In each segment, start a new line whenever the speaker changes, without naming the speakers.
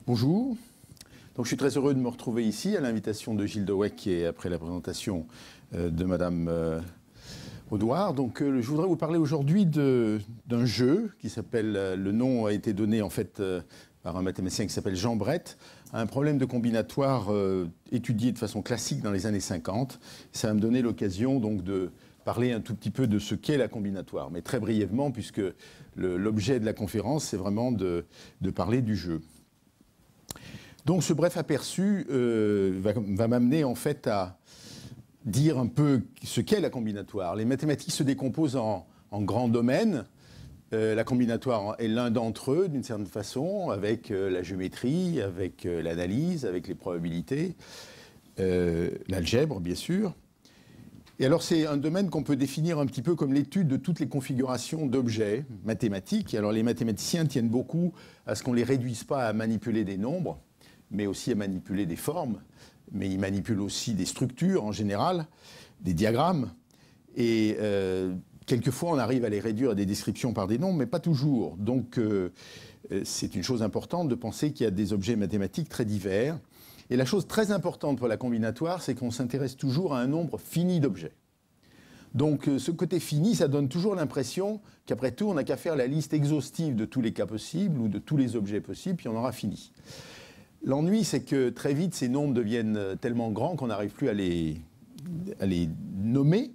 Bonjour. Donc, je suis très heureux de me retrouver ici à l'invitation de Gilles Dewecq et après la présentation de Madame Audouard. Donc, je voudrais vous parler aujourd'hui d'un jeu qui s'appelle, le nom a été donné en fait par un mathématicien qui s'appelle Jean Brett, à un problème de combinatoire étudié de façon classique dans les années 50. Ça va me donner l'occasion donc de parler un tout petit peu de ce qu'est la combinatoire, mais très brièvement puisque l'objet de la conférence c'est vraiment de parler du jeu. Donc ce bref aperçu va m'amener en fait à dire un peu ce qu'est la combinatoire. Les mathématiques se décomposent en grands domaines. La combinatoire est l'un d'entre eux d'une certaine façon, avec la géométrie, avec l'analyse, avec les probabilités, l'algèbre bien sûr. Et alors c'est un domaine qu'on peut définir un petit peu comme l'étude de toutes les configurations d'objets mathématiques. Et alors les mathématiciens tiennent beaucoup à ce qu'on ne les réduise pas à manipuler des nombres, mais aussi à manipuler des formes, mais ils manipulent aussi des structures en général, des diagrammes, et quelquefois on arrive à les réduire à des descriptions par des nombres, mais pas toujours. Donc c'est une chose importante de penser qu'il y a des objets mathématiques très divers, et la chose très importante pour la combinatoire, c'est qu'on s'intéresse toujours à un nombre fini d'objets. Donc ce côté fini, ça donne toujours l'impression qu'après tout, on n'a qu'à faire la liste exhaustive de tous les cas possibles, ou de tous les objets possibles, puis on aura fini. L'ennui, c'est que très vite, ces nombres deviennent tellement grands qu'on n'arrive plus à les nommer.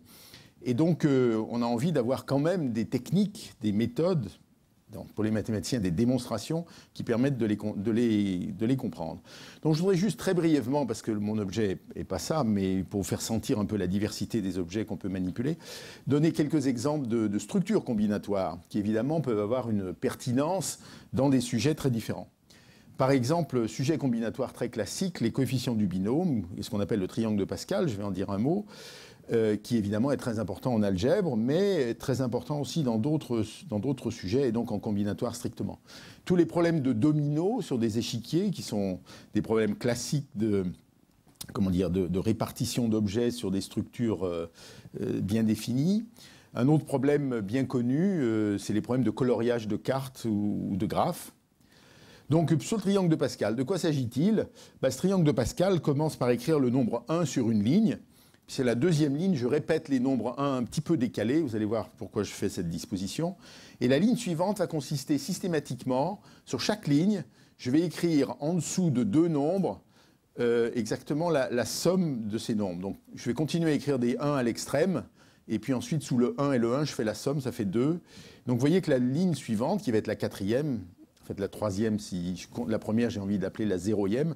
Et donc, on a envie d'avoir quand même des techniques, des méthodes, donc pour les mathématiciens, des démonstrations qui permettent de les comprendre. Donc, je voudrais juste très brièvement, parce que mon objet n'est pas ça, mais pour vous faire sentir un peu la diversité des objets qu'on peut manipuler, donner quelques exemples de structures combinatoires qui, évidemment, peuvent avoir une pertinence dans des sujets très différents. Par exemple, sujet combinatoire très classique, les coefficients du binôme, et ce qu'on appelle le triangle de Pascal, je vais en dire un mot, qui évidemment est très important en algèbre, mais très important aussi dans d'autres sujets, et donc en combinatoire strictement. Tous les problèmes de domino sur des échiquiers, qui sont des problèmes classiques de répartition d'objets sur des structures bien définies. Un autre problème bien connu, c'est les problèmes de coloriage de cartes ou de graphes. Donc, sur le triangle de Pascal, de quoi s'agit-il? Ce triangle de Pascal commence par écrire le nombre 1 sur une ligne. C'est la deuxième ligne, je répète les nombres 1 un petit peu décalés. Vous allez voir pourquoi je fais cette disposition. Et la ligne suivante va consister systématiquement, sur chaque ligne, je vais écrire en dessous de deux nombres exactement la somme de ces nombres. Donc, je vais continuer à écrire des 1 à l'extrême. Et puis ensuite, sous le 1 et le 1, je fais la somme, ça fait 2. Donc, vous voyez que la ligne suivante, qui va être la quatrième, en fait, la troisième, la première, j'ai envie d'appeler la zéroième.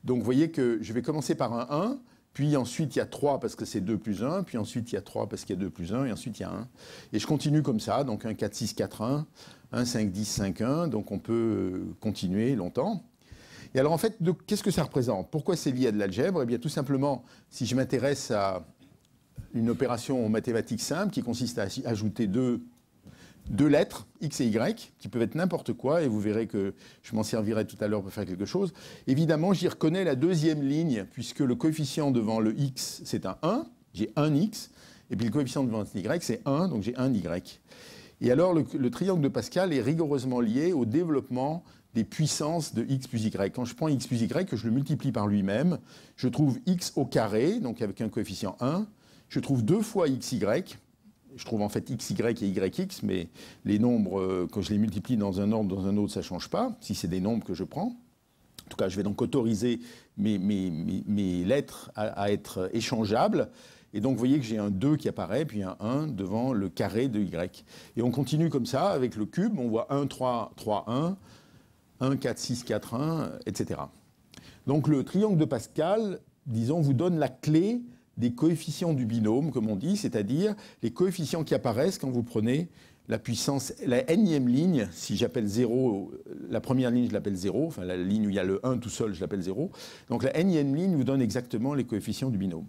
Donc, vous voyez que je vais commencer par un 1, puis ensuite, il y a 3 parce que c'est 2 plus 1, puis ensuite, il y a 3 parce qu'il y a 2 plus 1, et ensuite, il y a 1. Et je continue comme ça, donc 1, 4, 6, 4, 1, 1, 5, 10, 5, 1, donc on peut continuer longtemps. Et alors, en fait, qu'est-ce que ça représente? Pourquoi c'est lié à de l'algèbre? Eh bien, tout simplement, si je m'intéresse à une opération mathématique simple qui consiste à ajouter deux lettres, X et Y, qui peuvent être n'importe quoi, et vous verrez que je m'en servirai tout à l'heure pour faire quelque chose. Évidemment, j'y reconnais la deuxième ligne, puisque le coefficient devant le X, c'est un 1, j'ai un X, et puis le coefficient devant le Y, c'est 1, donc j'ai un Y. Et alors, le triangle de Pascal est rigoureusement lié au développement des puissances de X plus Y. Quand je prends X plus Y, que je le multiplie par lui-même, je trouve X au carré, donc avec un coefficient 1, je trouve 2 fois XY, je trouve en fait XY et YX, mais les nombres, quand je les multiplie dans un ordre, dans un autre, ça ne change pas, si c'est des nombres que je prends. En tout cas, je vais donc autoriser mes lettres à être échangeables. Et donc, vous voyez que j'ai un 2 qui apparaît, puis un 1 devant le carré de Y. Et on continue comme ça avec le cube. On voit 1, 3, 3, 1, 1, 4, 6, 4, 1, etc. Donc, le triangle de Pascal, disons, vous donne la clé des coefficients du binôme, comme on dit, c'est-à-dire les coefficients qui apparaissent quand vous prenez la puissance, la nème ligne, si j'appelle 0, la première ligne, je l'appelle 0, enfin la ligne où il y a le 1 tout seul, je l'appelle 0. Donc la nème ligne vous donne exactement les coefficients du binôme.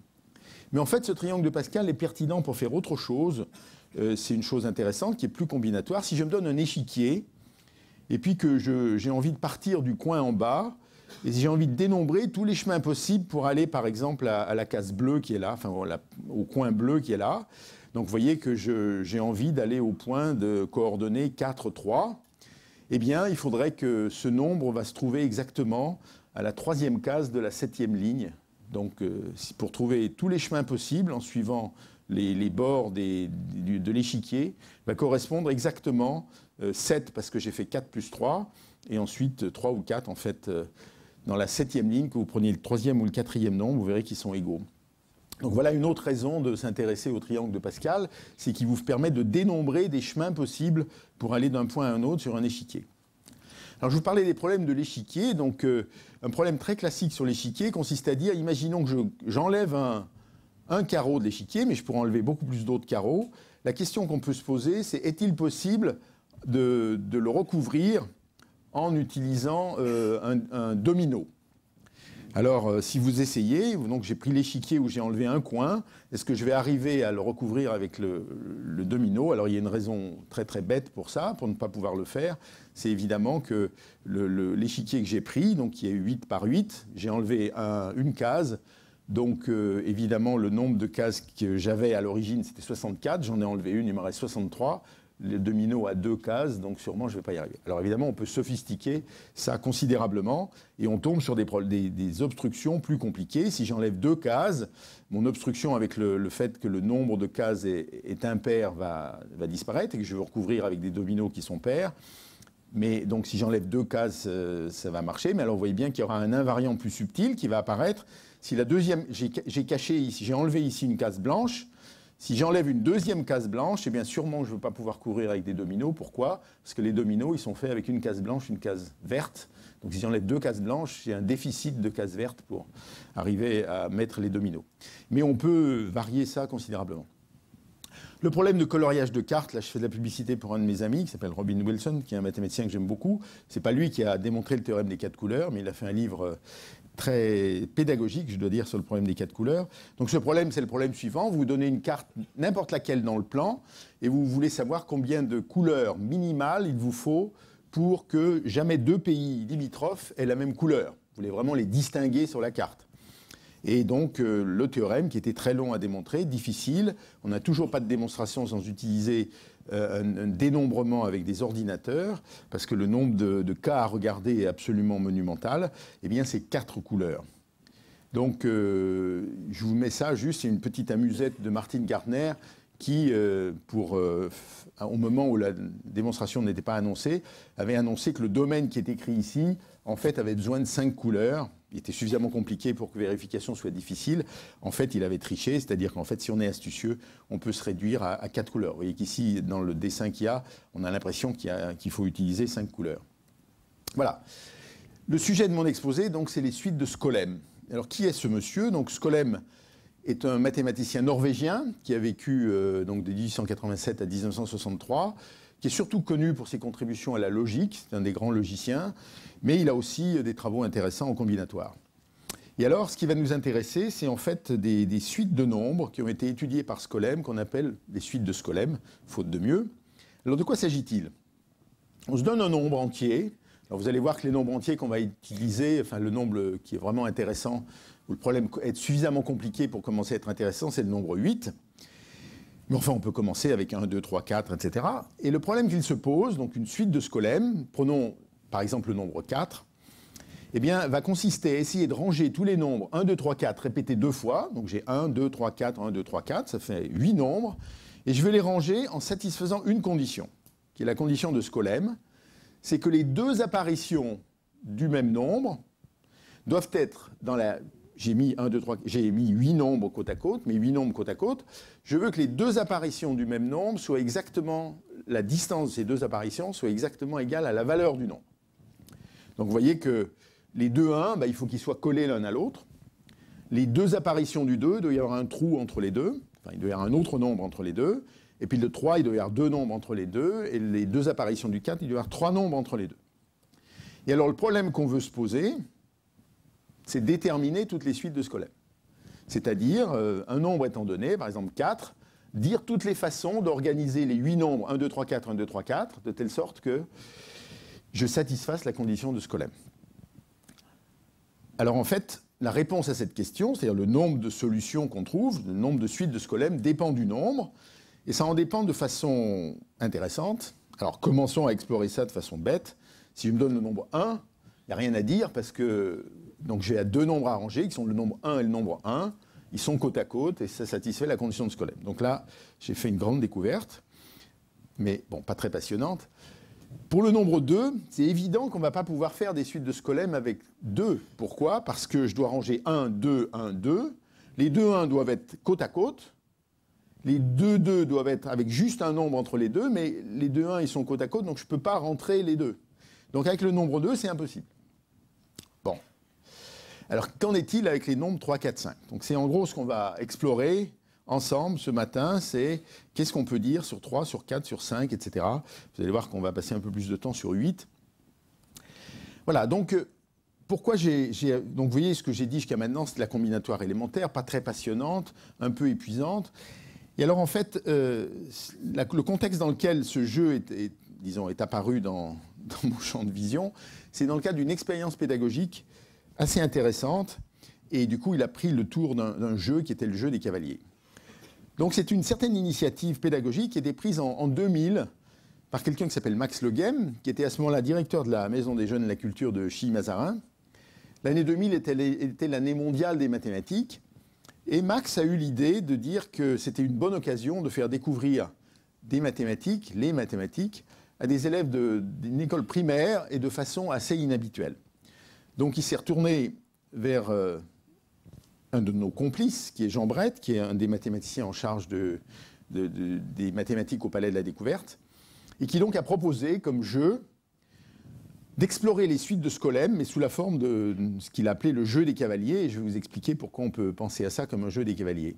Mais en fait, ce triangle de Pascal est pertinent pour faire autre chose. C'est une chose intéressante qui est plus combinatoire. Si je me donne un échiquier, et puis que j'ai envie de partir du coin en bas, et j'ai envie de dénombrer tous les chemins possibles pour aller, par exemple, à la case bleue qui est là, enfin au coin bleu qui est là. Donc, vous voyez que j'ai envie d'aller au point de coordonnées 4, 3. eh bien, il faudrait que ce nombre va se trouver exactement à la 3e case de la 7e ligne. Donc, pour trouver tous les chemins possibles en suivant les bords de l'échiquier, va correspondre exactement 7, parce que j'ai fait 4 plus 3, et ensuite 3 ou 4, en fait, dans la 7e ligne, que vous preniez le 3e ou le 4e nombre, vous verrez qu'ils sont égaux. Donc voilà une autre raison de s'intéresser au triangle de Pascal, c'est qu'il vous permet de dénombrer des chemins possibles pour aller d'un point à un autre sur un échiquier. Alors je vous parlais des problèmes de l'échiquier. Donc un problème très classique sur l'échiquier consiste à dire, imaginons que j'enlève un carreau de l'échiquier, mais je pourrais enlever beaucoup plus d'autres carreaux. La question qu'on peut se poser, c'est est-il possible de le recouvrir en utilisant un domino? Alors, si vous essayez, donc j'ai pris l'échiquier où j'ai enlevé un coin, est-ce que je vais arriver à le recouvrir avec le domino? Alors, il y a une raison très très bête pour ça, pour ne pas pouvoir le faire. C'est évidemment que l'échiquier que j'ai pris, donc qui est 8 par 8, j'ai enlevé une case. Donc, évidemment, le nombre de cases que j'avais à l'origine, c'était 64. J'en ai enlevé une, il me reste 63. Le domino a 2 cases, donc sûrement je ne vais pas y arriver. Alors évidemment, on peut sophistiquer ça considérablement et on tombe sur des obstructions plus compliquées. Si j'enlève 2 cases, mon obstruction avec le fait que le nombre de cases est impair va disparaître et que je vais recouvrir avec des dominos qui sont pairs. Mais donc si j'enlève 2 cases, ça va marcher. Mais alors vous voyez bien qu'il y aura un invariant plus subtil qui va apparaître. Si la deuxième, j'ai caché ici, j'ai enlevé ici une case blanche. Si j'enlève une deuxième case blanche, eh bien sûrement je ne veux pas pouvoir couvrir avec des dominos. Pourquoi? Parce que les dominos, ils sont faits avec une case blanche, une case verte. Donc si j'enlève 2 cases blanches, j'ai un déficit de cases vertes pour arriver à mettre les dominos. Mais on peut varier ça considérablement. Le problème de coloriage de cartes, là je fais de la publicité pour un de mes amis qui s'appelle Robin Wilson, qui est un mathématicien que j'aime beaucoup. Ce n'est pas lui qui a démontré le théorème des 4 couleurs, mais il a fait un livre très pédagogique, je dois dire, sur le problème des 4 couleurs. Donc ce problème, c'est le problème suivant. Vous donnez une carte, n'importe laquelle dans le plan, et vous voulez savoir combien de couleurs minimales il vous faut pour que jamais 2 pays limitrophes aient la même couleur. Vous voulez vraiment les distinguer sur la carte. Et donc le théorème, qui était très long à démontrer, difficile, on n'a toujours pas de démonstration sans utiliser un dénombrement avec des ordinateurs, parce que le nombre de cas à regarder est absolument monumental, eh bien c'est 4 couleurs. Donc je vous mets ça juste, c'est une petite amusette de Martin Gardner qui, au moment où la démonstration n'était pas annoncée, avait annoncé que le domaine qui est écrit ici, en fait, avait besoin de 5 couleurs. Il était suffisamment compliqué pour que vérification soit difficile. En fait, il avait triché, c'est-à-dire qu'en fait, si on est astucieux, on peut se réduire à 4 couleurs. Vous voyez qu'ici, dans le dessin qu'il y a, on a l'impression qu'il faut utiliser 5 couleurs. Voilà. Le sujet de mon exposé, donc, c'est les suites de Skolem. Alors, qui est ce monsieur? Donc, Skolem est un mathématicien norvégien qui a vécu donc, de 1887 à 1963, qui est surtout connu pour ses contributions à la logique. C'est un des grands logiciens, mais il a aussi des travaux intéressants en combinatoire. Et alors, ce qui va nous intéresser, c'est en fait des suites de nombres qui ont été étudiées par Skolem, qu'on appelle les suites de Skolem, faute de mieux. Alors, de quoi s'agit-il? On se donne un nombre entier. Alors, vous allez voir que les nombres entiers qu'on va utiliser, enfin le nombre qui est vraiment intéressant, où le problème est suffisamment compliqué pour commencer à être intéressant, c'est le nombre 8. Mais enfin, on peut commencer avec 1, 2, 3, 4, etc. Et le problème qu'il se pose, donc une suite de Skolem, prenons par exemple le nombre 4, eh bien, va consister à essayer de ranger tous les nombres 1, 2, 3, 4 répétés 2 fois. Donc j'ai 1, 2, 3, 4, 1, 2, 3, 4, ça fait 8 nombres. Et je vais les ranger en satisfaisant une condition, qui est la condition de Skolem, c'est que les 2 apparitions du même nombre doivent être dans la... J'ai mis 8 nombres côte à côte, mais 8 nombres côte à côte. Je veux que les 2 apparitions du même nombre soient exactement, la distance de ces 2 apparitions soit exactement égale à la valeur du nombre. Donc vous voyez que les 2 1, il faut qu'ils soient collés l'un à l'autre. Les 2 apparitions du 2, il doit y avoir un trou entre les deux. Enfin, il doit y avoir un autre nombre entre les deux. Et puis le 3, il doit y avoir 2 nombres entre les deux. Et les 2 apparitions du 4, il doit y avoir 3 nombres entre les deux. Et alors le problème qu'on veut se poser, c'est déterminer toutes les suites de Skolem. C'est-à-dire, un nombre étant donné, par exemple 4, dire toutes les façons d'organiser les 8 nombres 1, 2, 3, 4, 1, 2, 3, 4, de telle sorte que je satisfasse la condition de Skolem. Alors en fait, la réponse à cette question, c'est-à-dire le nombre de solutions qu'on trouve, le nombre de suites de Skolem, dépend du nombre, et ça en dépend de façon intéressante. Alors commençons à explorer ça de façon bête. Si je me donne le nombre 1, il n'y a rien à dire parce que donc j'ai deux nombres arrangés qui sont le nombre 1 et le nombre 1. Ils sont côte à côte et ça satisfait la condition de Skolem. Donc là, j'ai fait une grande découverte, mais bon, pas très passionnante. Pour le nombre 2, c'est évident qu'on ne va pas pouvoir faire des suites de Skolem avec 2. Pourquoi? Parce que je dois ranger 1, 2, 1, 2. Les 2 1 doivent être côte à côte. Les 2 2 doivent être avec juste un nombre entre les deux, mais les 2 1 ils sont côte à côte, donc je ne peux pas rentrer les deux. Donc avec le nombre 2, c'est impossible. Bon. Alors qu'en est-il avec les nombres 3, 4, 5? Donc c'est en gros ce qu'on va explorer ensemble ce matin, c'est qu'est-ce qu'on peut dire sur 3, sur 4, sur 5, etc. Vous allez voir qu'on va passer un peu plus de temps sur 8. Voilà, donc pourquoi donc vous voyez ce que j'ai dit jusqu'à maintenant, c'est de la combinatoire élémentaire, pas très passionnante, un peu épuisante. Et alors en fait, le contexte dans lequel ce jeu est apparu dans mon champ de vision, c'est dans le cadre d'une expérience pédagogique assez intéressante. Et du coup, il a pris le tour d'un jeu qui était le jeu des cavaliers. Donc c'est une certaine initiative pédagogique qui a été prise en 2000 par quelqu'un qui s'appelle Max Le Guem, qui était à ce moment-là directeur de la Maison des Jeunes et de la Culture de Chilly-Mazarin. L'année 2000 était l'année mondiale des mathématiques. Et Max a eu l'idée de dire que c'était une bonne occasion de faire découvrir les mathématiques, à des élèves d'une école primaire et de façon assez inhabituelle. Donc il s'est retourné vers un de nos complices, qui est Jean Brett, qui est un des mathématiciens en charge des mathématiques au Palais de la Découverte, et qui donc a proposé comme jeu d'explorer les suites de Skolem, mais sous la forme de ce qu'il appelait le jeu des cavaliers, et je vais vous expliquer pourquoi on peut penser à ça comme un jeu des cavaliers.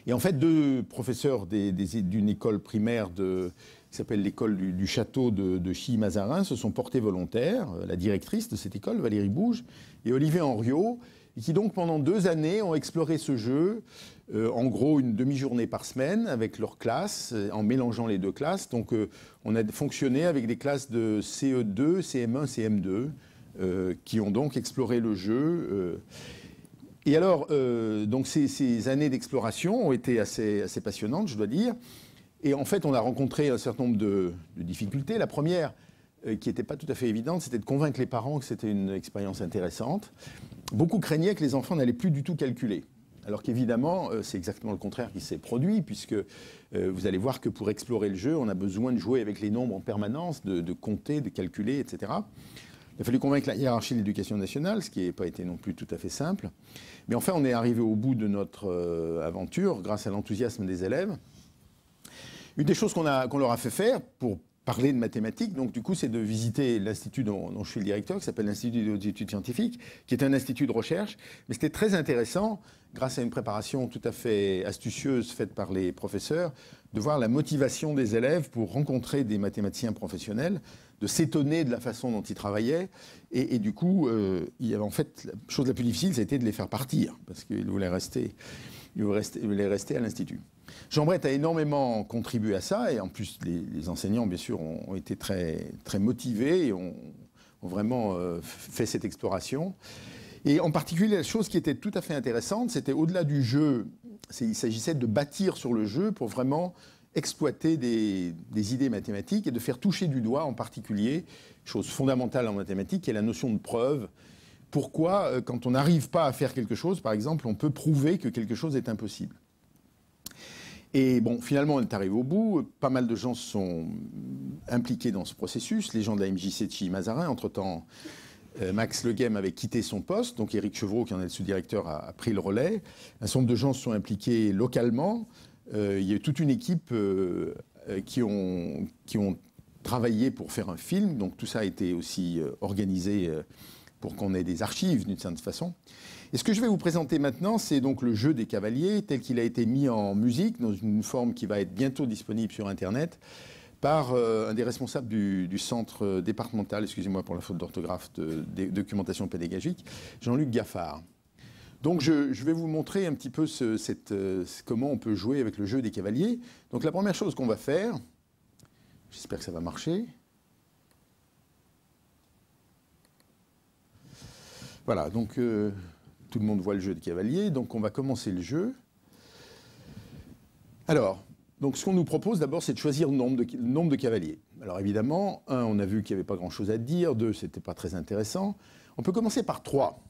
Et en fait, deux professeurs d'une école primaire qui s'appelle l'école du château de Chilly-Mazarin se sont portés volontaires, la directrice de cette école, Valérie Bouge, et Olivier Henriot, et qui donc pendant 2 années ont exploré ce jeu, en gros une demi-journée par semaine avec leur classe, en mélangeant les deux classes. Donc on a fonctionné avec des classes de CE2, CM1, CM2, qui ont donc exploré le jeu. Et alors, donc ces années d'exploration ont été assez passionnantes, je dois dire. Et en fait, on a rencontré un certain nombre de difficultés. La première, qui n'était pas tout à fait évidente, c'était de convaincre les parents que c'était une expérience intéressante. Beaucoup craignaient que les enfants n'allaient plus du tout calculer. Alors qu'évidemment, c'est exactement le contraire qui s'est produit, puisque vous allez voir que pour explorer le jeu, on a besoin de jouer avec les nombres en permanence, de compter, de calculer, etc. Il a fallu convaincre la hiérarchie de l'éducation nationale, ce qui n'a pas été non plus tout à fait simple. Mais enfin, on est arrivé au bout de notre aventure grâce à l'enthousiasme des élèves. Une des choses qu'on leur a fait faire pour parler de mathématiques, donc du coup, c'est de visiter l'institut dont je suis le directeur, qui s'appelle l'Institut des hautes études scientifiques, qui est un institut de recherche. Mais c'était très intéressant, grâce à une préparation tout à fait astucieuse faite par les professeurs, de voir la motivation des élèves pour rencontrer des mathématiciens professionnels, de s'étonner de la façon dont ils travaillaient. Et du coup, il y avait en fait, la chose la plus difficile, c'était de les faire partir, parce qu'ils voulaient rester à l'Institut. Jean Brett a énormément contribué à ça, et en plus, les enseignants, bien sûr, ont été très, très motivés et ont vraiment fait cette exploration. Et en particulier, la chose qui était tout à fait intéressante, c'était au-delà du jeu, il s'agissait de bâtir sur le jeu pour vraiment exploiter des idées mathématiques et de faire toucher du doigt, en particulier, chose fondamentale en mathématiques, qui est la notion de preuve. Pourquoi, quand on n'arrive pas à faire quelque chose, par exemple, on peut prouver que quelque chose est impossible. Et bon, finalement, on est arrivé au bout. Pas mal de gens se sont impliqués dans ce processus. Les gens de la MJC de Chilly-Mazarin, entre-temps, Max Le Guem avait quitté son poste, donc Éric Chevreau, qui en est le sous-directeur, a pris le relais. Un certain nombre de gens se sont impliqués localement. Il y a eu toute une équipe qui ont travaillé pour faire un film. Donc tout ça a été aussi organisé pour qu'on ait des archives d'une certaine façon. Et ce que je vais vous présenter maintenant, c'est donc le jeu des cavaliers tel qu'il a été mis en musique dans une forme qui va être bientôt disponible sur Internet par un des responsables du centre départemental, excusez-moi pour la faute d'orthographe, de documentation pédagogique, Jean-Luc Gaffard. Donc je vais vous montrer un petit peu comment on peut jouer avec le jeu des cavaliers. Donc la première chose qu'on va faire, j'espère que ça va marcher. Voilà, donc tout le monde voit le jeu des cavaliers, donc on va commencer le jeu. Alors, donc ce qu'on nous propose d'abord, c'est de choisir le nombre de cavaliers. Alors évidemment, 1, on a vu qu'il n'y avait pas grand-chose à dire. 2, c'était pas très intéressant. On peut commencer par 3.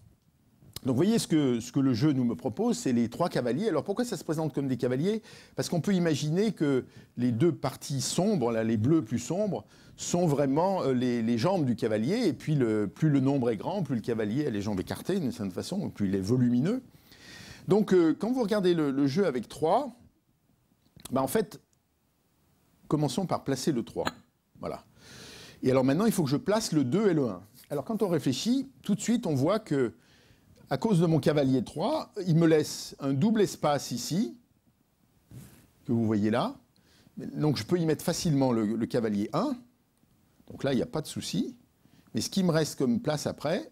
Donc vous voyez ce que le jeu me propose, c'est les 3 cavaliers. Alors pourquoi ça se présente comme des cavaliers? Parce qu'on peut imaginer que les 2 parties sombres, là, les bleus plus sombres, sont vraiment les jambes du cavalier. Et puis plus le nombre est grand, plus le cavalier a les jambes écartées d'une certaine façon, plus il est volumineux. Donc quand vous regardez le jeu avec 3, ben, en fait, commençons par placer le 3. Voilà. Et alors maintenant, il faut que je place le 2 et le 1. Alors quand on réfléchit, tout de suite, on voit que à cause de mon cavalier 3, il me laisse un double espace ici, que vous voyez là. Donc je peux y mettre facilement le cavalier 1. Donc là, il n'y a pas de souci. Mais ce qui me reste comme place après,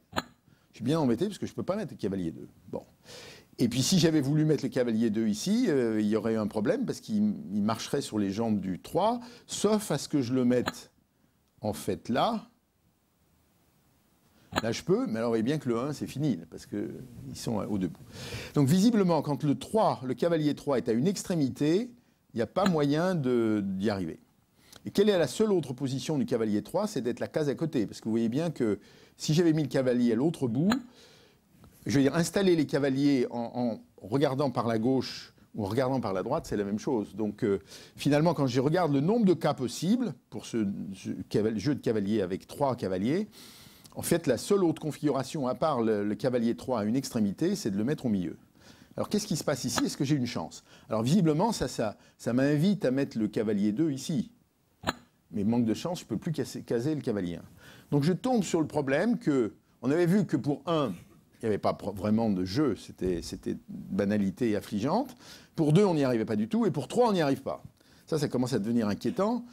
je suis bien embêté parce que je ne peux pas mettre le cavalier 2. Bon. Et puis si j'avais voulu mettre le cavalier 2 ici, il y aurait eu un problème parce qu'il marcherait sur les jambes du 3, sauf à ce que je le mette en fait là. Là, je peux, mais alors, vous voyez bien que le 1, c'est fini, parce qu'ils sont au debout. Donc, visiblement, quand le 3, le cavalier 3 est à une extrémité, il n'y a pas moyen d'y arriver. Et quelle est la seule autre position du cavalier 3? C'est d'être la case à côté. Parce que vous voyez bien que si j'avais mis le cavalier à l'autre bout, je veux dire, installer les cavaliers en regardant par la gauche ou en regardant par la droite, c'est la même chose. Donc, finalement, quand je regarde le nombre de cas possibles pour ce jeu de cavalier avec 3 cavaliers, en fait, la seule autre configuration, à part le cavalier 3 à une extrémité, c'est de le mettre au milieu. Alors, qu'est-ce qui se passe ici? Est-ce que j'ai une chance? Alors, visiblement, ça m'invite à mettre le cavalier 2 ici. Mais manque de chance, je ne peux plus caser le cavalier 1. Donc, je tombe sur le problème on avait vu que pour 1, il n'y avait pas vraiment de jeu, c'était banalité affligeante. Pour 2, on n'y arrivait pas du tout. Et pour 3, on n'y arrive pas. Ça commence à devenir inquiétant.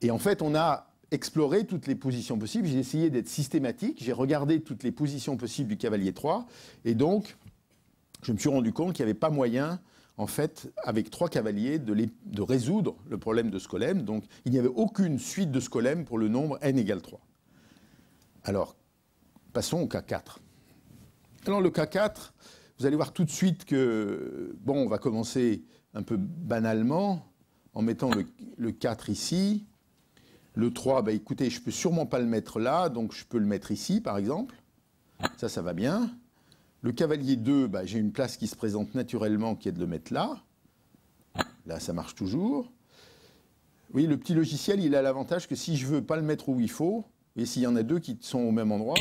Et en fait, on a exploré toutes les positions possibles. J'ai essayé d'être systématique. J'ai regardé toutes les positions possibles du cavalier 3. Et donc, je me suis rendu compte qu'il n'y avait pas moyen, en fait, avec 3 cavaliers, de résoudre le problème de scolème. Donc, il n'y avait aucune suite de scolème pour le nombre n égale 3. Alors, passons au cas 4. Alors, le cas 4, vous allez voir tout de suite que, bon, on va commencer un peu banalement en mettant le 4 ici. Le 3, bah, écoutez, je ne peux sûrement pas le mettre là, donc je peux le mettre ici, par exemple. Ça va bien. Le cavalier 2, bah, j'ai une place qui se présente naturellement, qui est de le mettre là. Là, ça marche toujours. Oui, le petit logiciel, il a l'avantage que si je ne veux pas le mettre où il faut, et s'il y en a 2 qui sont au même endroit,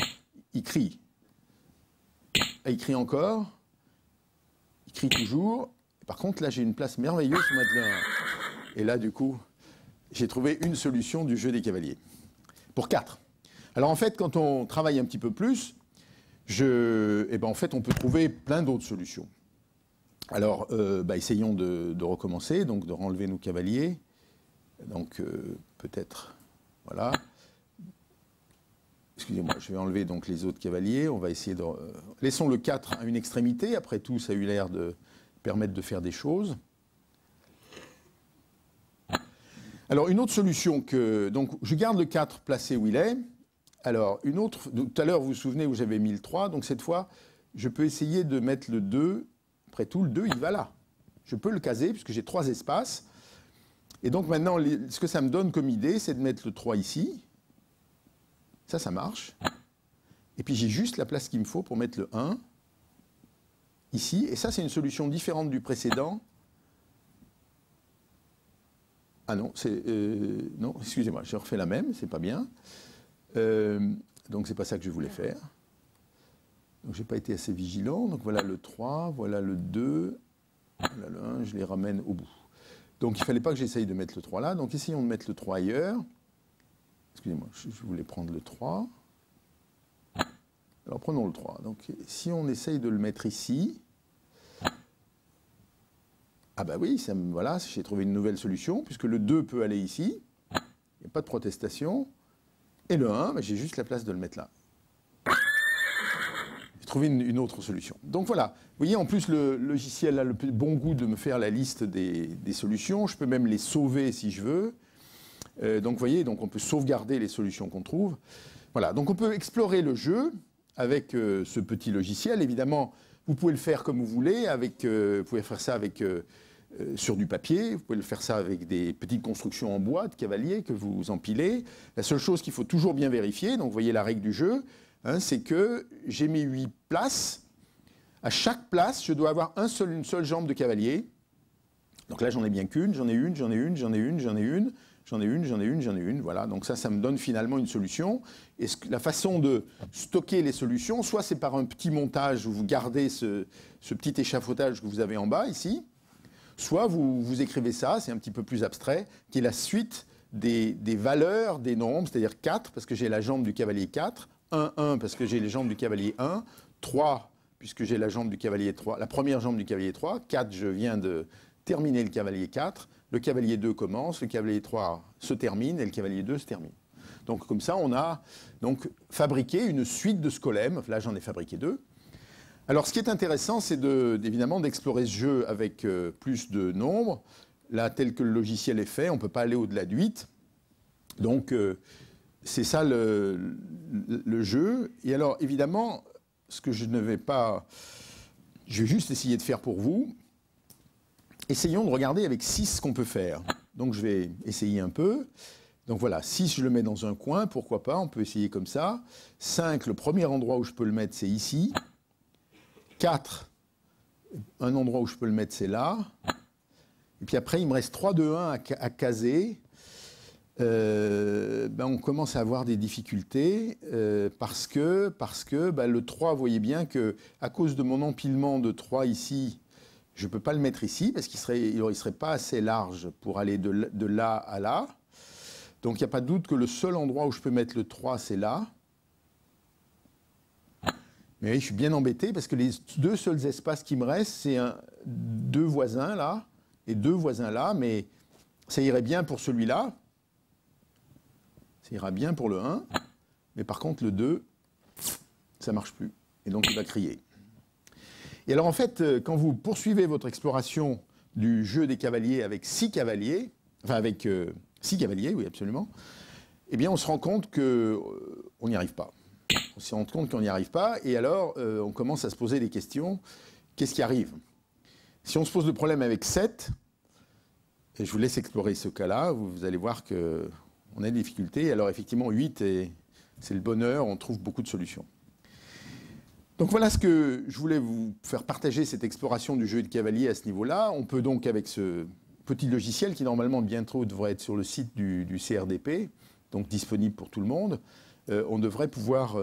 il crie. Là, il crie encore. Il crie toujours. Par contre, là, j'ai une place merveilleuse pour mettre le 1. Et là, du coup, j'ai trouvé une solution du jeu des cavaliers. Pour 4. Alors, en fait, quand on travaille un petit peu plus, en fait, on peut trouver plein d'autres solutions. Alors, essayons de recommencer, donc de renlever nos cavaliers. Donc, peut-être, voilà. Excusez-moi, je vais enlever donc les autres cavaliers. On va essayer de... Laissons le 4 à une extrémité. Après tout, ça a eu l'air de permettre de faire des choses. Alors, une autre solution donc, je garde le 4 placé où il est. Alors, une autre... Tout à l'heure, vous vous souvenez où j'avais mis le 3. Donc, cette fois, je peux essayer de mettre le 2. Après tout, le 2, il va là. Je peux le caser, puisque j'ai 3 espaces. Et donc, maintenant, ce que ça me donne comme idée, c'est de mettre le 3 ici. Ça marche. Et puis, j'ai juste la place qu'il me faut pour mettre le 1 ici. Et ça, c'est une solution différente du précédent. Ah non, non, excusez-moi, j'ai refait la même, c'est pas bien. Donc, c'est pas ça que je voulais faire. Donc, j'ai pas été assez vigilant. Donc, voilà le 3, voilà le 2, voilà le 1, je les ramène au bout. Donc, il fallait pas que j'essaye de mettre le 3 là. Donc, essayons de mettre le 3 ailleurs. Excusez-moi, je voulais prendre le 3. Alors, prenons le 3. Donc, si on essaye de le mettre ici... Ah bah oui, voilà, j'ai trouvé une nouvelle solution, puisque le 2 peut aller ici, il n'y a pas de protestation, et le 1, bah, j'ai juste la place de le mettre là. J'ai trouvé une autre solution. Donc voilà, vous voyez, en plus, le logiciel a le bon goût de me faire la liste des solutions, je peux même les sauver si je veux. Donc vous voyez, donc on peut sauvegarder les solutions qu'on trouve. Voilà, donc on peut explorer le jeu avec ce petit logiciel, évidemment. Vous pouvez le faire comme vous voulez, vous pouvez faire ça avec sur du papier. Vous pouvez le faire ça avec des petites constructions en bois de cavalier que vous empilez. La seule chose qu'il faut toujours bien vérifier, donc vous voyez la règle du jeu, hein, c'est que j'ai mes 8 places. À chaque place, je dois avoir une seule jambe de cavalier. Donc là, j'en ai bien qu'une, j'en ai une, j'en ai une, j'en ai une, j'en ai une, j'en ai une, j'en ai une, j'en ai une. Voilà, donc ça me donne finalement une solution. Et la façon de stocker les solutions, soit c'est par un petit montage où vous gardez ce petit échafaudage que vous avez en bas ici, soit vous écrivez ça, c'est un petit peu plus abstrait, qui est la suite des valeurs des nombres, c'est-à-dire 4, parce que j'ai la jambe du cavalier 4, 1, 1, parce que j'ai les jambes du cavalier 1, 3, puisque j'ai la jambe du cavalier 3, la première jambe du cavalier 3, 4, je viens de terminer le cavalier 4, le cavalier 2 commence, le cavalier 3 se termine et le cavalier 2 se termine. Donc comme ça, on a donc fabriqué une suite de scolèmes. Là, j'en ai fabriqué 2. Alors ce qui est intéressant, c'est évidemment d'explorer ce jeu avec plus de nombres. Là, tel que le logiciel est fait, on ne peut pas aller au-delà de 8. Donc c'est ça le jeu. Et alors évidemment, ce que je ne vais pas... Je vais juste essayer de faire pour vous. Essayons de regarder avec 6 ce qu'on peut faire. Donc je vais essayer un peu. Donc voilà, 6, je le mets dans un coin, pourquoi pas, on peut essayer comme ça. 5, le premier endroit où je peux le mettre, c'est ici. 4, un endroit où je peux le mettre, c'est là. Et puis après, il me reste 3, 2, 1 à caser. On commence à avoir des difficultés parce que le 3, vous voyez bien qu'à cause de mon empilement de 3 ici, je ne peux pas le mettre ici parce qu'il ne serait pas assez large pour aller de là à là. Donc il n'y a pas de doute que le seul endroit où je peux mettre le 3, c'est là. Mais oui, je suis bien embêté parce que les 2 seuls espaces qui me restent, c'est 2 voisins là et 2 voisins là, mais ça irait bien pour celui-là. Ça ira bien pour le 1, mais par contre le 2, ça ne marche plus. Et donc il va crier. Et alors en fait, quand vous poursuivez votre exploration du jeu des cavaliers avec 6 cavaliers, enfin avec 6 cavaliers, oui absolument, eh bien on se rend compte qu'on n'y arrive pas. On se rend compte qu'on n'y arrive pas, et alors on commence à se poser des questions. Qu'est-ce qui arrive? Si on se pose le problème avec 7, et je vous laisse explorer ce cas-là, vous allez voir qu'on a des difficultés. Alors effectivement, 8, c'est le bonheur, on trouve beaucoup de solutions. Donc voilà ce que je voulais vous faire partager, cette exploration du jeu de cavalier à ce niveau-là. On peut donc, avec ce petit logiciel qui normalement bientôt devrait être sur le site du CRDP, donc disponible pour tout le monde, on devrait pouvoir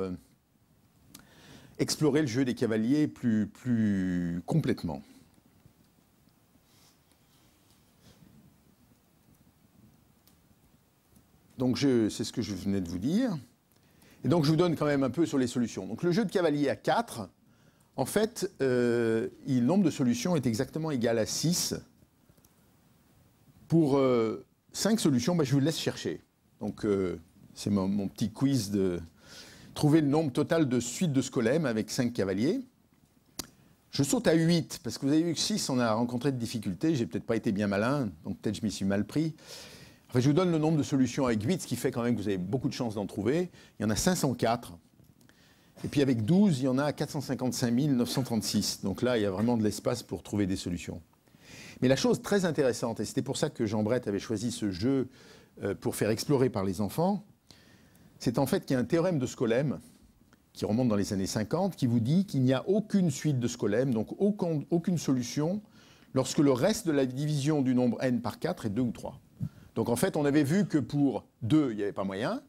explorer le jeu des cavaliers plus complètement. Donc c'est ce que je venais de vous dire. Et donc je vous donne quand même un peu sur les solutions. Donc le jeu de cavalier à 4, en fait, le nombre de solutions est exactement égal à 6. Pour 5 solutions, je vous laisse chercher. Donc c'est mon petit quiz de trouver le nombre total de suites de scolèmes avec 5 cavaliers. Je saute à 8, parce que vous avez vu que 6, on a rencontré de difficultés. J'ai peut-être pas été bien malin, donc peut-être je m'y suis mal pris. Enfin, je vous donne le nombre de solutions avec 8, ce qui fait quand même que vous avez beaucoup de chances d'en trouver. Il y en a 504. Et puis avec 12, il y en a 455 936. Donc là, il y a vraiment de l'espace pour trouver des solutions. Mais la chose très intéressante, et c'était pour ça que Jean Brett avait choisi ce jeu pour faire explorer par les enfants, c'est en fait qu'il y a un théorème de Scolem qui remonte dans les années 50, qui vous dit qu'il n'y a aucune suite de Scolem, donc aucune solution, lorsque le reste de la division du nombre n par 4 est 2 ou 3. Donc en fait, on avait vu que pour 2, il n'y avait pas moyen.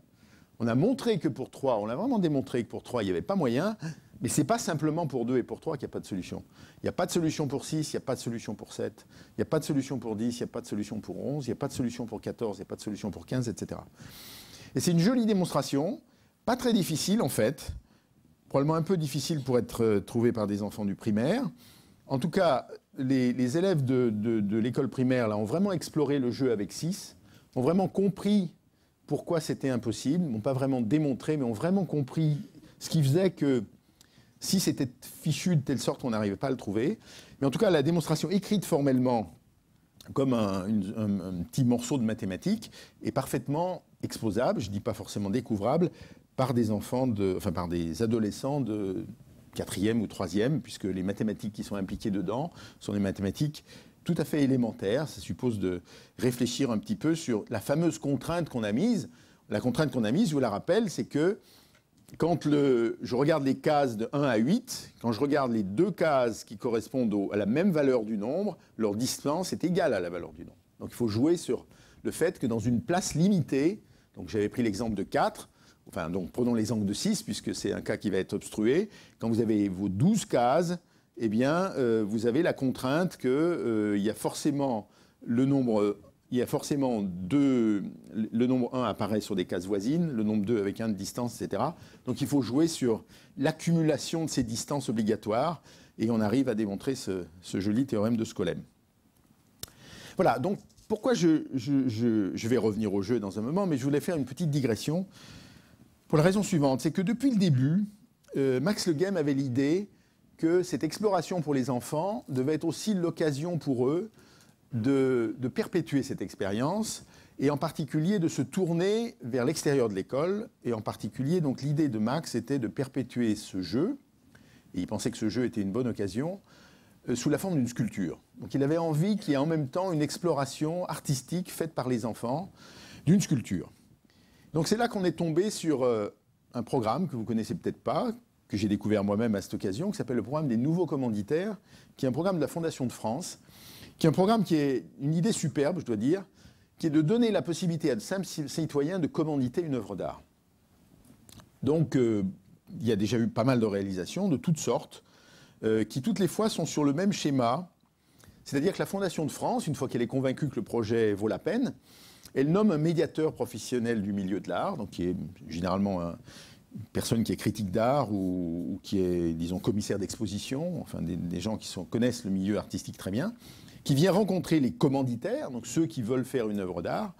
On a montré que pour 3, on a vraiment démontré que pour 3, il n'y avait pas moyen. Mais ce n'est pas simplement pour 2 et pour 3 qu'il n'y a pas de solution. Il n'y a pas de solution pour 6, il n'y a pas de solution pour 7, il n'y a pas de solution pour 10, il n'y a pas de solution pour 11, il n'y a pas de solution pour 14, il n'y a pas de solution pour 15, etc. Et c'est une jolie démonstration, pas très difficile en fait, probablement un peu difficile pour être trouvée par des enfants du primaire. En tout cas, les élèves de l'école primaire là, ont vraiment exploré le jeu avec 6, ont vraiment compris pourquoi c'était impossible, n'ont pas vraiment démontré, mais ont vraiment compris ce qui faisait que 6 était fichu de telle sorte qu'on n'arrivait pas à le trouver. Mais en tout cas, la démonstration écrite formellement, comme un petit morceau de mathématiques, est parfaitement exposable, je ne dis pas forcément découvrable, par des enfants, par des adolescents de 4e ou 3e, puisque les mathématiques qui sont impliquées dedans sont des mathématiques tout à fait élémentaire. Ça suppose de réfléchir un petit peu sur la fameuse contrainte qu'on a mise. La contrainte qu'on a mise, je vous la rappelle, c'est que quand je regarde les cases de 1 à 8, quand je regarde les deux cases qui correspondent à la même valeur du nombre, leur distance est égale à la valeur du nombre. Donc il faut jouer sur le fait que dans une place limitée, donc j'avais pris l'exemple de 4, enfin donc prenons l'exemple de 6 puisque c'est un cas qui va être obstrué, quand vous avez vos 12 cases, eh bien vous avez la contrainte qu'il y a forcément le nombre... Il y a forcément le nombre 1 apparaît sur des cases voisines, le nombre 2 avec 1 de distance, etc. Donc il faut jouer sur l'accumulation de ces distances obligatoires et on arrive à démontrer ce joli théorème de Skolem. Voilà, donc pourquoi je vais revenir au jeu dans un moment, mais je voulais faire une petite digression pour la raison suivante, c'est que depuis le début, Max Le Guem avait l'idée que cette exploration pour les enfants devait être aussi l'occasion pour eux de perpétuer cette expérience et en particulier de se tourner vers l'extérieur de l'école. Et en particulier, donc l'idée de Max était de perpétuer ce jeu, et il pensait que ce jeu était une bonne occasion, sous la forme d'une sculpture. Donc il avait envie qu'il y ait en même temps une exploration artistique faite par les enfants d'une sculpture. Donc c'est là qu'on est tombé sur un programme que vous ne connaissez peut-être pas, que j'ai découvert moi-même à cette occasion, qui s'appelle le programme des nouveaux commanditaires, qui est un programme de la Fondation de France, qui est un programme qui est une idée superbe, je dois dire, qui est de donner la possibilité à de simples citoyens de commanditer une œuvre d'art. Donc, il y a déjà eu pas mal de réalisations de toutes sortes, qui toutes les fois sont sur le même schéma, c'est-à-dire que la Fondation de France, une fois qu'elle est convaincue que le projet vaut la peine, elle nomme un médiateur professionnel du milieu de l'art, donc qui est généralement une personne qui est critique d'art ou qui est, disons, commissaire d'exposition, enfin des gens qui connaissent le milieu artistique très bien, qui vient rencontrer les commanditaires, donc ceux qui veulent faire une œuvre d'art.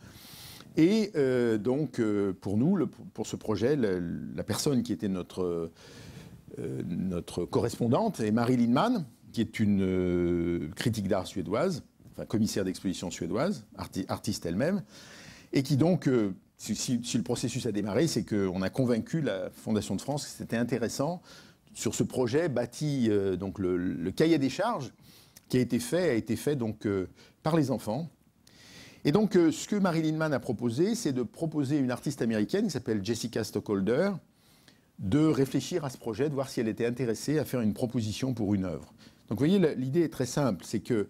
Et donc, pour nous, pour ce projet, la personne qui était notre correspondante est Marie Lindman, qui est une critique d'art suédoise, enfin commissaire d'exposition suédoise, artiste elle-même, et qui donc, si le processus a démarré, c'est qu'on a convaincu la Fondation de France que c'était intéressant sur ce projet bâti, donc le cahier des charges, qui a été fait donc, par les enfants. Et donc, ce que Marie Lindman a proposé, c'est de proposer une artiste américaine qui s'appelle Jessica Stockholder, de réfléchir à ce projet, de voir si elle était intéressée à faire une proposition pour une œuvre. Donc, vous voyez, l'idée est très simple, c'est que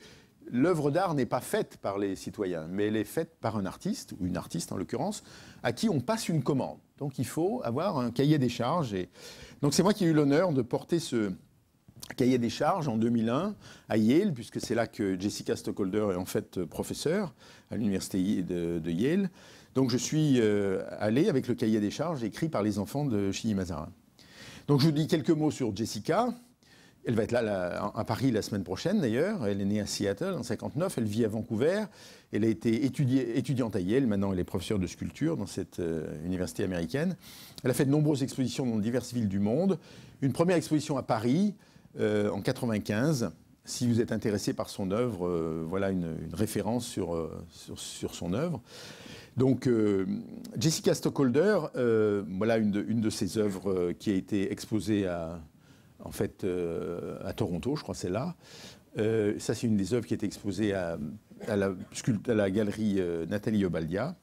l'œuvre d'art n'est pas faite par les citoyens, mais elle est faite par un artiste, ou une artiste en l'occurrence, à qui on passe une commande. Donc, il faut avoir un cahier des charges. Et... Donc, c'est moi qui ai eu l'honneur de porter ce cahier des charges en 2001 à Yale, puisque c'est là que Jessica Stockholder est en fait professeure à l'université de Yale. Donc je suis allé avec le cahier des charges écrit par les enfants de Chili Mazarin. Donc je vous dis quelques mots sur Jessica. Elle va être là à Paris la semaine prochaine d'ailleurs. Elle est née à Seattle en 1959, elle vit à Vancouver. Elle a été étudiante à Yale, maintenant elle est professeure de sculpture dans cette université américaine. Elle a fait de nombreuses expositions dans diverses villes du monde. Une première exposition à Paris, en 1995, si vous êtes intéressé par son œuvre, voilà une référence sur son œuvre. Donc, Jessica Stockholder, voilà une de ses œuvres qui a été exposée à Toronto, je crois c'est là. Ça, c'est une des œuvres qui a été exposée à la galerie Nathalie Obaldia.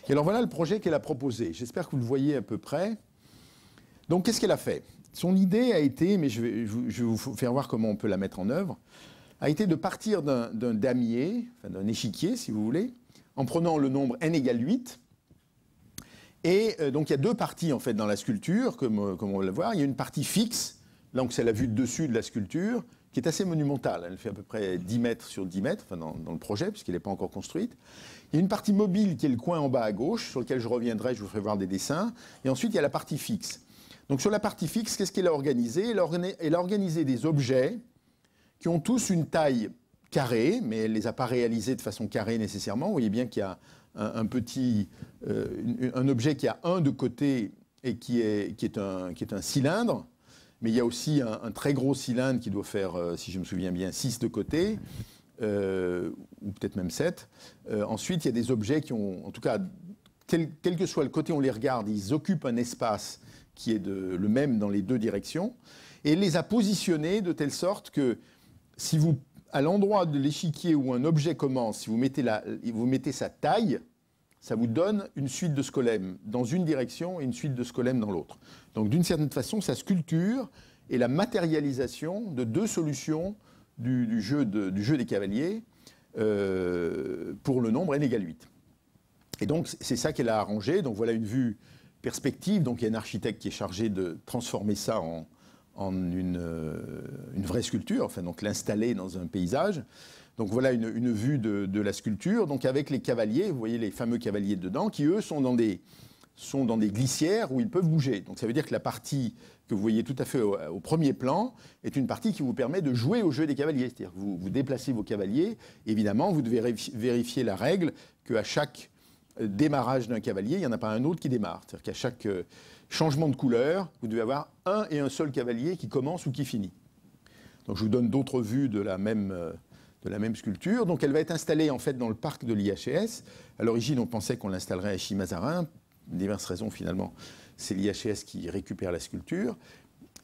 Et alors voilà le projet qu'elle a proposé. J'espère que vous le voyez à peu près. Donc, qu'est-ce qu'elle a fait ? Son idée a été, mais je vais vous faire voir comment on peut la mettre en œuvre, a été de partir d'un damier, enfin d'un échiquier si vous voulez, en prenant le nombre n égale 8. Et donc il y a deux parties en fait dans la sculpture, comme on va le voir. Il y a une partie fixe, là donc c'est la vue de dessus de la sculpture, qui est assez monumentale. Elle fait à peu près 10 mètres sur 10 mètres, enfin dans le projet, puisqu'elle n'est pas encore construite. Il y a une partie mobile qui est le coin en bas à gauche, sur lequel je reviendrai, je vous ferai voir des dessins. Et ensuite il y a la partie fixe. Donc sur la partie fixe, qu'est-ce qu'elle a organisé ? Elle a organisé des objets qui ont tous une taille carrée, mais elle ne les a pas réalisés de façon carrée nécessairement. Vous voyez bien qu'il y a un objet qui a un de côté et qui est un cylindre, mais il y a aussi un très gros cylindre qui doit faire, si je me souviens bien, 6 de côté, ou peut-être même 7. Ensuite, il y a des objets qui ont, en tout cas, quel que soit le côté où on les regarde, ils occupent un espace qui est le même dans les deux directions, et elle les a positionnés de telle sorte que si vous à l'endroit de l'échiquier où un objet commence, si vous mettez sa taille, ça vous donne une suite de scolèmes dans une direction et une suite de scolèmes dans l'autre. Donc d'une certaine façon, sa sculpture est la matérialisation de deux solutions du jeu des cavaliers pour le nombre n égale 8. Et donc c'est ça qu'elle a arrangé. Donc voilà une vue perspective. Donc il y a un architecte qui est chargé de transformer ça en une vraie sculpture, enfin donc l'installer dans un paysage. Donc voilà une vue de la sculpture, donc avec les cavaliers, vous voyez les fameux cavaliers dedans, qui eux sont dans des glissières où ils peuvent bouger. Donc ça veut dire que la partie que vous voyez tout à fait au premier plan est une partie qui vous permet de jouer au jeu des cavaliers. C'est-à-dire que vous déplacez vos cavaliers, évidemment vous devez vérifier la règle qu'à chaque démarrage d'un cavalier, il n'y en a pas un autre qui démarre. C'est-à-dire qu'à chaque changement de couleur, vous devez avoir un et un seul cavalier qui commence ou qui finit. Donc je vous donne d'autres vues de la même sculpture. Donc elle va être installée en fait dans le parc de l'IHS. À l'origine, on pensait qu'on l'installerait à Chimay-Mazarin. Diverses raisons finalement, c'est l'IHS qui récupère la sculpture.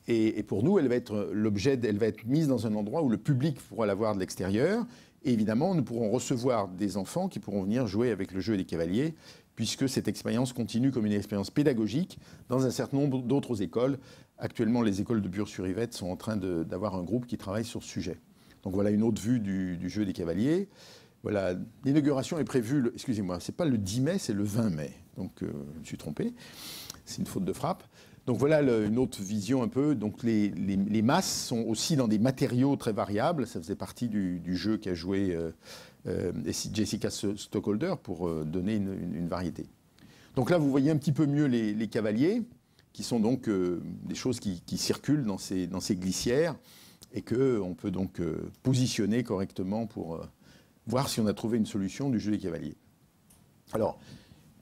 Et pour nous, elle va être mise dans un endroit où le public pourra la voir de l'extérieur. Et évidemment, nous pourrons recevoir des enfants qui pourront venir jouer avec le jeu des cavaliers, puisque cette expérience continue comme une expérience pédagogique dans un certain nombre d'autres écoles. Actuellement, les écoles de Bure-sur-Yvette sont en train d'avoir un groupe qui travaille sur ce sujet. Donc voilà une autre vue du jeu des cavaliers. Voilà, l'inauguration est prévue, excusez-moi, c'est pas le 10 mai, c'est le 20 mai. Donc je me suis trompé, c'est une faute de frappe. Donc voilà une autre vision un peu. Donc les masses sont aussi dans des matériaux très variables. Ça faisait partie du jeu qu'a joué Jessica Stockholder pour donner une variété. Donc là, vous voyez un petit peu mieux les cavaliers, qui sont donc des choses qui circulent dans ces glissières et qu'on peut donc positionner correctement pour voir si on a trouvé une solution du jeu des cavaliers. Alors,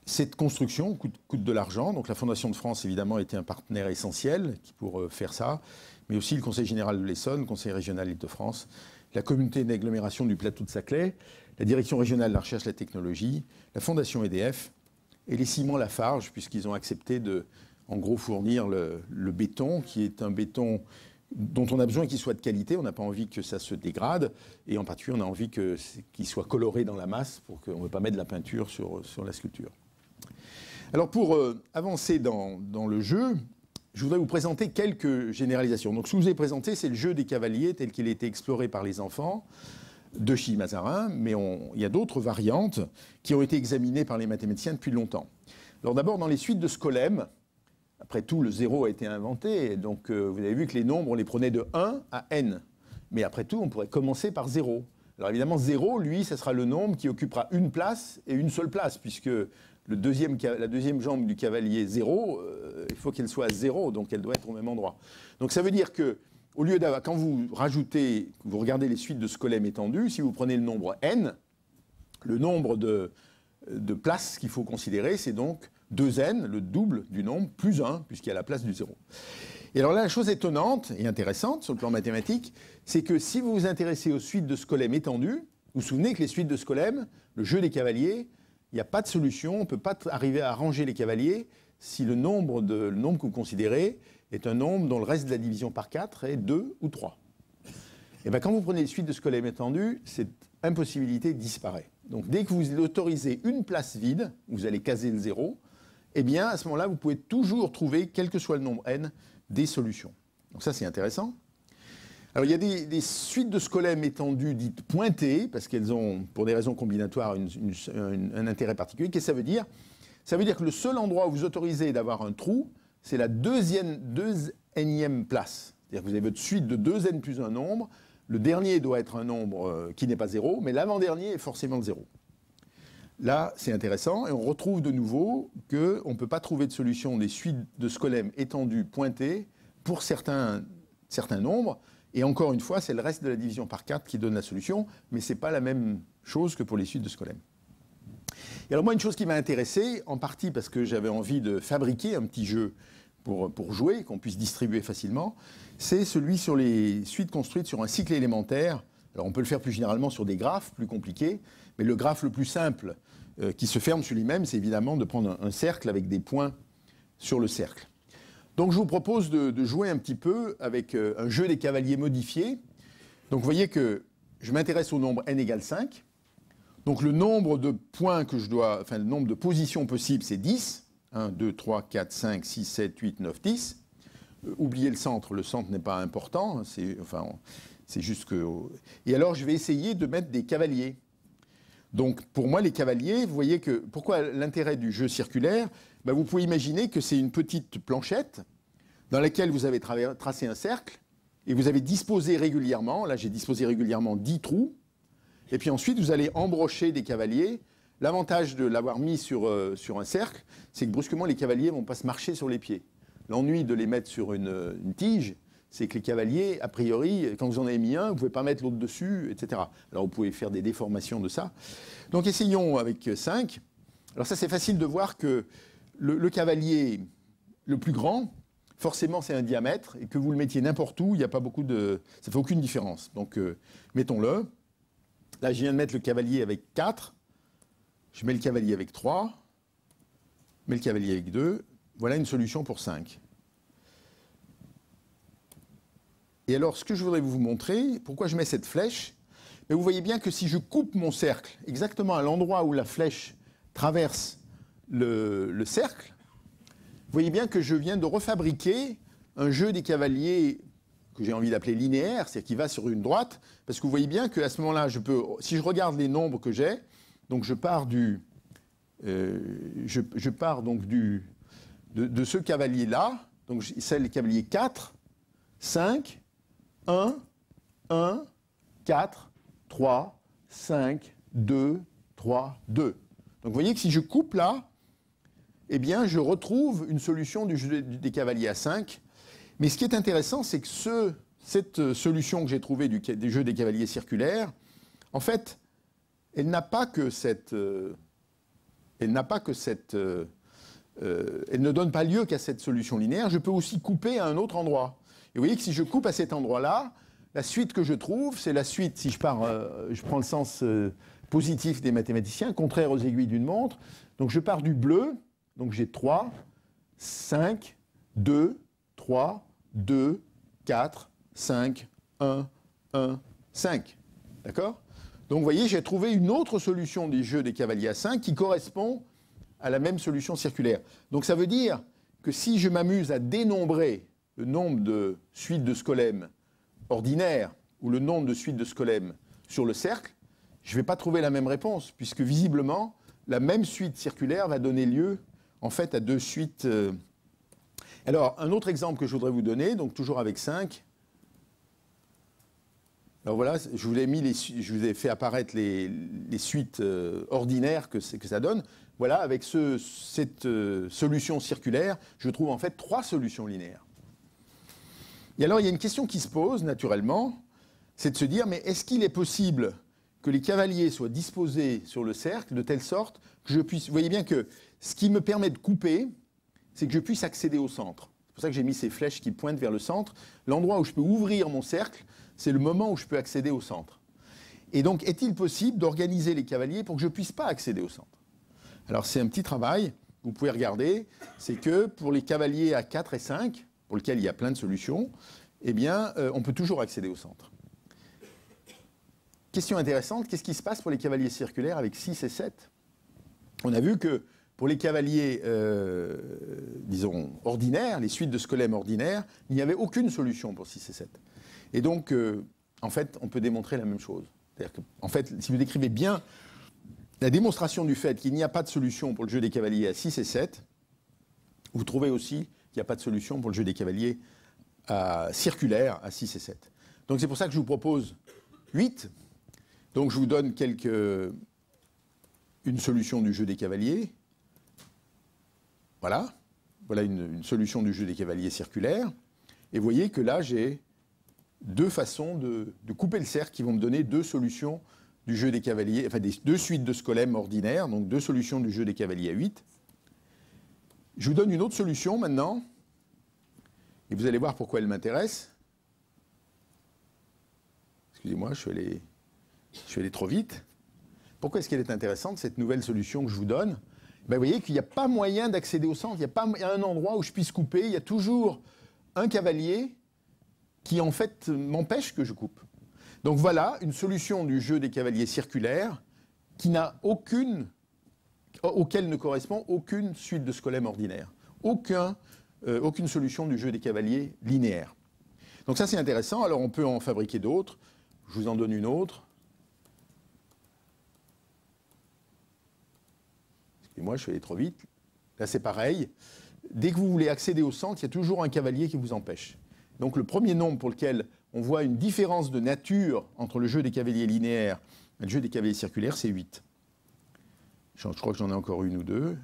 cette construction coûte de l'argent. Donc la Fondation de France, évidemment, était un partenaire essentiel pour faire ça, mais aussi le Conseil général de l'Essonne, le Conseil régional d'Île-de-France, la communauté d'agglomération du plateau de Saclay, la Direction régionale de la recherche et de la technologie, la Fondation EDF et les ciments Lafarge, puisqu'ils ont accepté de, en gros, fournir le béton, qui est un béton dont on a besoin qu'il soit de qualité. On n'a pas envie que ça se dégrade, et en particulier, on a envie qu'il soit coloré dans la masse pour qu'on ne veut pas mettre de la peinture sur la sculpture. Alors pour avancer dans le jeu, je voudrais vous présenter quelques généralisations. Donc ce que je vous ai présenté, c'est le jeu des cavaliers tel qu'il a été exploré par les enfants de Chimay-Mazarin, mais il y a d'autres variantes qui ont été examinées par les mathématiciens depuis longtemps. Alors d'abord, dans les suites de scolèmes, après tout, le 0 a été inventé, donc vous avez vu que les nombres, on les prenait de 1 à n. Mais après tout, on pourrait commencer par 0. Alors évidemment, 0, lui, ce sera le nombre qui occupera une place et une seule place, puisque la deuxième jambe du cavalier 0, il faut qu'elle soit 0, donc elle doit être au même endroit. Donc ça veut dire que, au lieu d'avoir, quand vous regardez les suites de scolèmes étendues, si vous prenez le nombre n, le nombre de places qu'il faut considérer, c'est donc 2n, le double du nombre, plus 1, puisqu'il y a la place du 0. Et alors là, la chose étonnante et intéressante sur le plan mathématique, c'est que si vous vous intéressez aux suites de scolèmes étendues, vous vous souvenez que les suites de scolèmes, le jeu des cavaliers, il n'y a pas de solution, on ne peut pas arriver à arranger les cavaliers si le nombre que vous considérez est un nombre dont le reste de la division par 4 est 2 ou 3. Et bien quand vous prenez les suites de scolèmes étendues, cette impossibilité disparaît. Donc dès que vous autorisez une place vide, vous allez caser le 0, eh bien à ce moment-là, vous pouvez toujours trouver, quel que soit le nombre n, des solutions. Donc ça, c'est intéressant. Alors, il y a des suites de scolèmes étendues dites pointées, parce qu'elles ont, pour des raisons combinatoires, un intérêt particulier. Qu'est-ce que ça veut dire? Ça veut dire que le seul endroit où vous autorisez d'avoir un trou, c'est la deuxième place. C'est-à-dire que vous avez votre suite de 2n plus un nombre. Le dernier doit être un nombre qui n'est pas 0, mais l'avant-dernier est forcément le 0. Là, c'est intéressant, et on retrouve de nouveau qu'on ne peut pas trouver de solution des suites de scolèmes étendues pointées pour certains nombres. Et encore une fois, c'est le reste de la division par 4 qui donne la solution, mais ce n'est pas la même chose que pour les suites de scolèmes. Et alors moi, une chose qui m'a intéressé, en partie parce que j'avais envie de fabriquer un petit jeu pour jouer, qu'on puisse distribuer facilement, c'est celui sur les suites construites sur un cycle élémentaire. Alors on peut le faire plus généralement sur des graphes plus compliqués, mais le graphe le plus simple qui se ferme sur lui-même, c'est évidemment de prendre un cercle avec des points sur le cercle. Donc je vous propose de jouer un petit peu avec un jeu des cavaliers modifié. Donc vous voyez que je m'intéresse au nombre n égale 5. Donc le nombre de points que je dois, enfin le nombre de positions possibles, c'est 10. 1, 2, 3, 4, 5, 6, 7, 8, 9, 10. Oubliez le centre n'est pas important, c'est juste que... Et alors je vais essayer de mettre des cavaliers. Donc pour moi les cavaliers, vous voyez que... Pourquoi l'intérêt du jeu circulaire? Ben, vous pouvez imaginer que c'est une petite planchette dans laquelle vous avez tracé un cercle et vous avez disposé régulièrement, là j'ai disposé régulièrement 10 trous, et puis ensuite vous allez embrocher des cavaliers. L'avantage de l'avoir mis sur un cercle, c'est que brusquement les cavaliers ne vont pas se marcher sur les pieds. L'ennui de les mettre sur une tige, c'est que les cavaliers, a priori, quand vous en avez mis un, vous ne pouvez pas mettre l'autre dessus, etc. Alors vous pouvez faire des déformations de ça. Donc essayons avec 5. Alors ça c'est facile de voir que le cavalier le plus grand, forcément c'est un diamètre, et que vous le mettiez n'importe où, il n'y a pas beaucoup de... ça ne fait aucune différence. Donc mettons-le. Là je viens de mettre le cavalier avec 4. Je mets le cavalier avec 3. Je mets le cavalier avec 2. Voilà une solution pour 5. Et alors, ce que je voudrais vous montrer, pourquoi je mets cette flèche, mais vous voyez bien que si je coupe mon cercle exactement à l'endroit où la flèche traverse le cercle, vous voyez bien que je viens de refabriquer un jeu des cavaliers que j'ai envie d'appeler linéaire, c'est-à-dire qui va sur une droite, parce que vous voyez bien qu'à ce moment-là, si je regarde les nombres que j'ai, donc je pars de ce cavalier-là, donc c'est le cavalier 4, 5, 1, 1, 4, 3, 5, 2, 3, 2. Donc vous voyez que si je coupe là, eh bien je retrouve une solution du jeu des cavaliers à 5. Mais ce qui est intéressant, c'est que cette solution que j'ai trouvée du jeu des cavaliers circulaires, en fait, elle n'a pas que cette... elle ne donne pas lieu qu'à cette solution linéaire. Je peux aussi couper à un autre endroit. Et vous voyez que si je coupe à cet endroit-là, la suite que je trouve, c'est la suite, si je prends le sens positif des mathématiciens, contraire aux aiguilles d'une montre. Donc je pars du bleu, donc j'ai 3, 5, 2, 3, 2, 4, 5, 1, 1, 5. D'accord ? Donc vous voyez, j'ai trouvé une autre solution du jeu des cavaliers à 5 qui correspond à la même solution circulaire. Donc ça veut dire que si je m'amuse à dénombrer le nombre de suites de scolem ordinaires ou le nombre de suites de scolem sur le cercle, je ne vais pas trouver la même réponse, puisque visiblement, la même suite circulaire va donner lieu, en fait, à deux suites. Alors, un autre exemple que je voudrais vous donner, donc toujours avec 5. Alors voilà, je vous ai fait apparaître les suites ordinaires que ça donne. Voilà, avec cette solution circulaire, je trouve en fait 3 solutions linéaires. Et alors, il y a une question qui se pose, naturellement, c'est de se dire, mais est-ce qu'il est possible que les cavaliers soient disposés sur le cercle de telle sorte que je puisse... Vous voyez bien que ce qui me permet de couper, c'est que je puisse accéder au centre. C'est pour ça que j'ai mis ces flèches qui pointent vers le centre. L'endroit où je peux ouvrir mon cercle, c'est le moment où je peux accéder au centre. Et donc, est-il possible d'organiser les cavaliers pour que je ne puisse pas accéder au centre? Alors, c'est un petit travail, vous pouvez regarder, c'est que pour les cavaliers à 4 et 5, pour lesquels il y a plein de solutions, eh bien, on peut toujours accéder au centre. Question intéressante, qu'est-ce qui se passe pour les cavaliers circulaires avec 6 et 7? On a vu que pour les cavaliers, disons, ordinaires, les suites de scolem ordinaires, il n'y avait aucune solution pour 6 et 7. Et donc, en fait, on peut démontrer la même chose. C'est-à-dire que, en fait, si vous décrivez bien la démonstration du fait qu'il n'y a pas de solution pour le jeu des cavaliers à 6 et 7, vous trouvez aussi qu'il n'y a pas de solution pour le jeu des cavaliers circulaires à 6 et 7. Donc c'est pour ça que je vous propose 8. Donc je vous donne une solution du jeu des cavaliers. Voilà. Voilà une solution du jeu des cavaliers circulaires. Et vous voyez que là, j'ai 2 façons de couper le cercle qui vont me donner 2 solutions du jeu des cavaliers, enfin 2 suites de scolem ordinaires, donc 2 solutions du jeu des cavaliers à 8. Je vous donne une autre solution maintenant, et vous allez voir pourquoi elle m'intéresse. Excusez-moi, je suis allé trop vite. Pourquoi est-ce qu'elle est intéressante, cette nouvelle solution que je vous donne? Ben, vous voyez qu'il n'y a pas moyen d'accéder au centre, il y a un endroit où je puisse couper, il y a toujours un cavalier qui en fait m'empêche que je coupe. Donc voilà une solution du jeu des cavaliers circulaires qui n'a aucune, auquel ne correspond aucune suite de scolème ordinaire. Aucune solution du jeu des cavaliers linéaire. Donc ça c'est intéressant, alors on peut en fabriquer d'autres. Je vous en donne une autre. Excusez-moi, je suis allé trop vite. Là c'est pareil. Dès que vous voulez accéder au centre, il y a toujours un cavalier qui vous empêche. Donc le premier nombre pour lequel on voit une différence de nature entre le jeu des cavaliers linéaires et le jeu des cavaliers circulaires, c'est 8. Je crois que j'en ai encore une ou deux.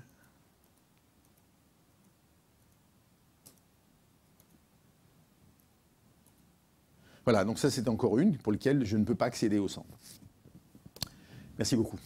Voilà, donc ça c'est encore une pour laquelle je ne peux pas accéder au centre. Merci beaucoup.